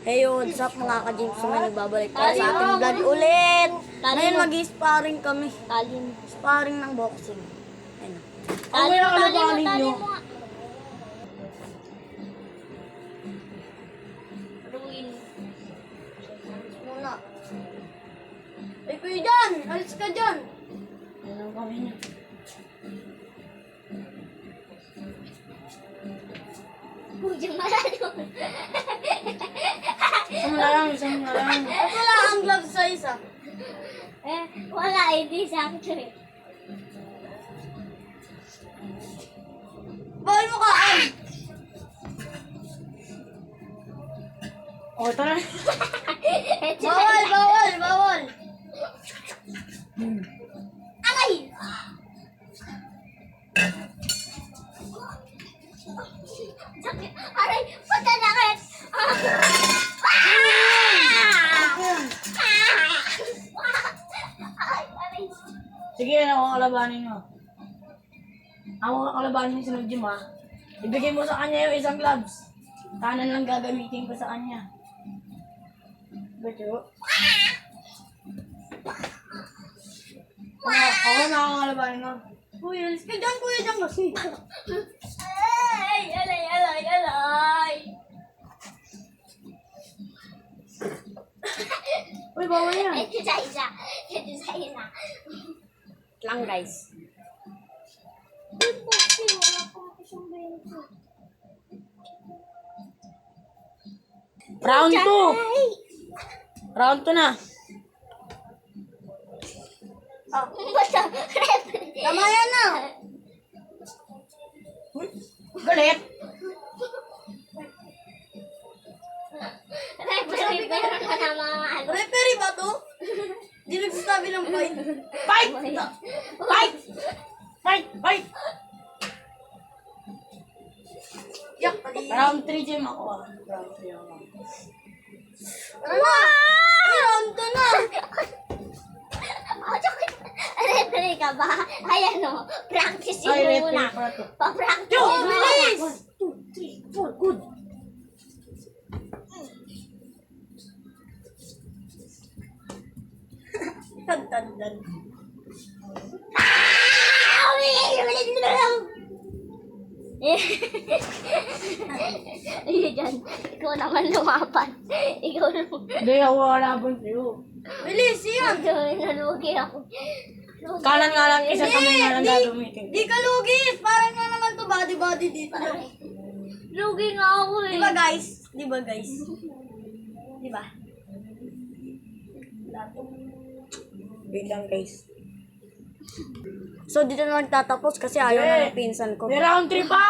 Hey, what's up mga ka-James? May nagbabalik tayo sa ating vlog ulit. Ngayon mag-sparring kami. Sparring ng boxing. Ayun. Tali mo. Ruin. Muna. Ay, kuya dyan! Alis ka dyan! Ano kami niya? Bujang malalo. Isang na lang. At wala ang gloves sa isa. Wala, hindi sakto eh. Bawal mo kaan! O, ito na. Bawal! Aray! Aray, patanakit! Sige, ako kalabanin mo. Ako kalabanin yung sunod gym, ha? Ibigay mo sa kanya yung isang gloves. Kanan lang gagamitin ko sa kanya. Beto. Ako na ako kalabanin mo. Kuya, alis ka dyan, kuya dyan kasi. Ay, alay! Uy, bawal yan. Isa. Lang guys. Round 2. Round 2 na. Basta, Tama yan na! Galit. referee, meron ka na mga ano. Referee ba to? Di nagsasabi ng fight. Fight! Fight! Yak, pati. Round 3 gym ako, ha? Round 3 ako. Ano na? Ay, round 2 na! Referee ka ba? Ayan o, practice Ay, mo referee muna. pa to. Pa-practice Oh, mo bilis! 1, 2, 3, 4, good. Tandan. Ayun dyan, ikaw naman lumapan. Ikaw naman. Hindi, ako kalaban sa'yo. Bilis, yan! Nalugi ako. Kanan nga lang, isang kamay nga lang gagamitin. Di ka lugis! Parang nga naman to body dito. Lugi nga ako eh. Di ba guys? Di ba? Wait lang, guys. So dito na nagtatapos kasi ayaw na ng pinsan ko. May round 3 pa!